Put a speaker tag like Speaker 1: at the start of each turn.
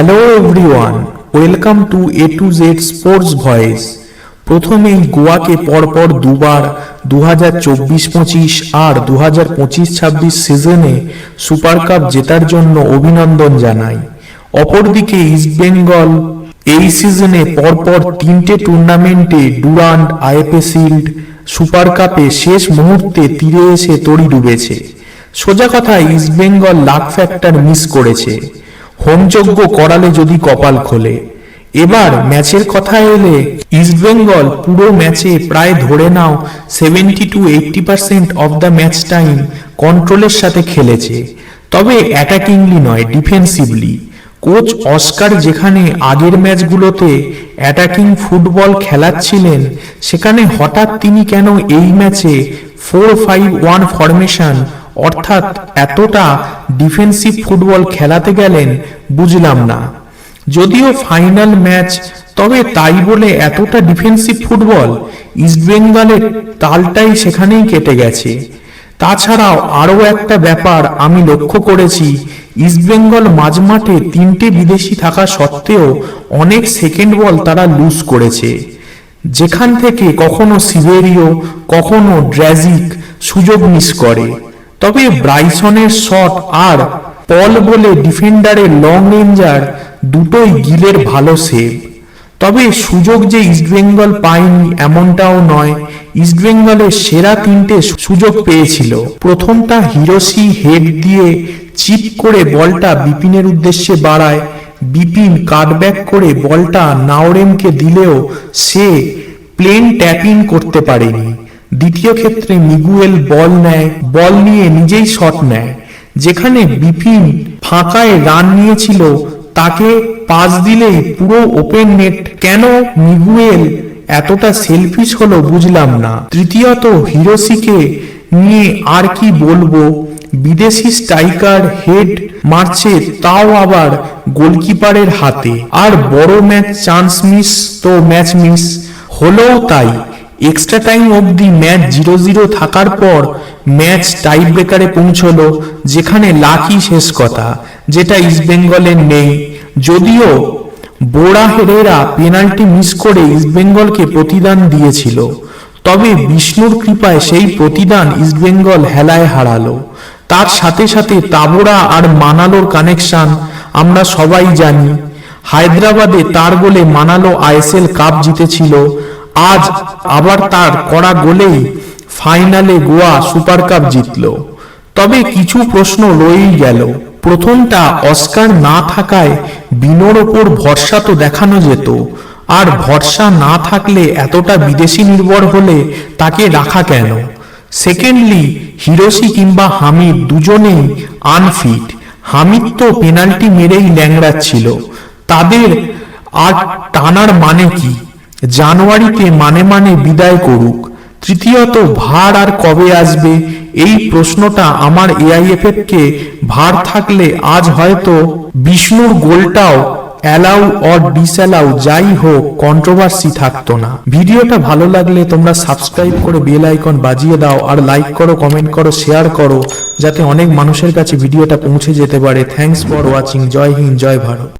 Speaker 1: Hello everyone, welcome to A to Z sports voice. প্রথমেই গোয়াকে পরপর দুবার 2024-25 আর 2025-26 সিজনে সুপার কাপ জেতার জন্য অভিনন্দন জানাই। অপরদিকে ইস্টবেঙ্গল এই সিজনে পরপর 3টে টুর্নামেন্টে ডুরান্ড, আইএফএ শিল্ড, সুপার কাপে শেষ মুহূর্তে তীরে এসে তড়ি ডুবেছে। সোজা কথা, ইস্টবেঙ্গল লাক ফ্যাক্টর মিস করেছে। হোমযজ্ঞ করালে যদি কপাল খোলে। এবার ম্যাচের কথা এলে ইস্টবেঙ্গল পুরো ম্যাচে প্রায় ধরে নাও 70-80% অফ দ্য ম্যাচ টাইম কন্ট্রোলের সাথে খেলেছে, তবে অ্যাটাকিংলি নয়, ডিফেন্সিভলি। কোচ অস্কার যেখানে আগের ম্যাচগুলোতে অ্যাটাকিং ফুটবল খেলাচ্ছিলেন, সেখানে হঠাৎ তিনি কেন এই ম্যাচে 4-5-1 ফরমেশন অর্থাৎ এতটা ডিফেন্সিভ ফুটবল খেলাতে গেলেন বুঝলাম না। যদিও ফাইনাল ম্যাচ, তবে তাই বলে এতটা ডিফেন্সিভ ফুটবল? ইস্টবেঙ্গলের তালটাই সেখানেই কেটে গেছে। তাছাড়াও আরও একটা ব্যাপার আমি লক্ষ্য করেছি, ইস্টবেঙ্গল মাঝমাঠে 3টে বিদেশি থাকা সত্ত্বেও অনেক সেকেন্ড বল তারা লুজ করেছে, যেখান থেকে কখনো সিভেরিও, কখনো ড্র্যাজিক সুযোগ মিস করে। তবে ব্রাইসনের শট আর পল বলে ডিফেন্ডারের লং রেঞ্জার দুটোই গিলের ভালো সেভ। তবে সুযোগ যে ইস্টবেঙ্গল পায়নি এমনটাও নয়, ইস্টবেঙ্গলের সেরা 3টে সুযোগ পেয়েছিল। প্রথমটা হিরোশি হেড দিয়ে চিপ করে বলটা বিপিনের উদ্দেশ্যে বাড়ায়, বিপিন কাটব্যাক করে বলটা নাওরেমকে দিলেও সে প্লেন ট্যাপ ইন করতে পারেনি। দ্বিতীয় ক্ষেত্রে মিগুয়েল বল নেয়, বল নিয়ে নিজেই শট নেয়। যেখানে বিপিন ফাঁকায় রান নিয়েছিল, তাকে পাস দিলেই পুরো ওপেন নেট। কেন মিগুয়েল এতটা সেলফিশ হলো বুঝলাম না। তৃতীয়ত, হিরোশিকে নিয়ে আর কি বলবো, বিদেশি স্ট্রাইকার হেড মারছে, তাও আবার গোলকিপারের হাতে। আর বড় ম্যাচ চান্স মিস তো ম্যাচ মিস হলোও তাই। এক্সট্রা টাইম অবধি ম্যাচ 0-0 থাকার পর ম্যাচ টাই ব্রেকারে পৌঁছলো, যেখানে লাকি শেষ কথা, যেটা ইস্টবেঙ্গলের নেই। যদিও বোরা হেরেরা পেনাল্টি মিস করে ইস্টবেঙ্গলকে প্রতিদান দিয়েছিল, তবে বিষ্ণুর কৃপায় সেই প্রতিদান ইস্টবেঙ্গল হেলায় হারালো। তার সাথে সাথে তাবোরা আর মানালোর কানেকশন আমরা সবাই জানি। হায়দ্রাবাদে তার গোলে মানালো আইএসএল কাপ জিতেছিল, আজ আবার তার করা গোলেই ফাইনালে গোয়া সুপার কাপ জিতল। তবে কিছু প্রশ্ন রয়েই গেল। প্রথমটা, অস্কার না থাকায় বিনোর ওপর ভরসা তো দেখানো যেত, আর ভরসা না থাকলে এতটা বিদেশি নির্ভর হলে তাকে রাখা কেন? সেকেন্ডলি, হিরোশি কিংবা হামিদ দুজনেই আনফিট। হামিদ তো পেনাল্টি মেরেই ল্যাংড়াচ্ছিল, তাদের আর টানার মানে কি? জানুয়ারিতে মানে বিদায় করুক। তৃতীয়ত, ভার আর কবে আসবে? এই প্রশ্নটা আমার এআইএফএফ কে ভার থাকলে আজ হয়তো বিষ্ণুর গোলটাও অ্যালাউ অর ডিসঅ্যালাউ যাই হোক কন্ট্রোভার্সি থাকতো না। ভিডিওটা ভালো লাগলে তোমরা সাবস্ক্রাইব করে বেল আইকন বাজিয়ে দাও, আর লাইক করো, কমেন্ট করো, শেয়ার করো, যাতে অনেক মানুষের কাছে ভিডিওটা পৌঁছে যেতে পারে। Thanks for watching. জয় হিন্দ, জয় ভারত।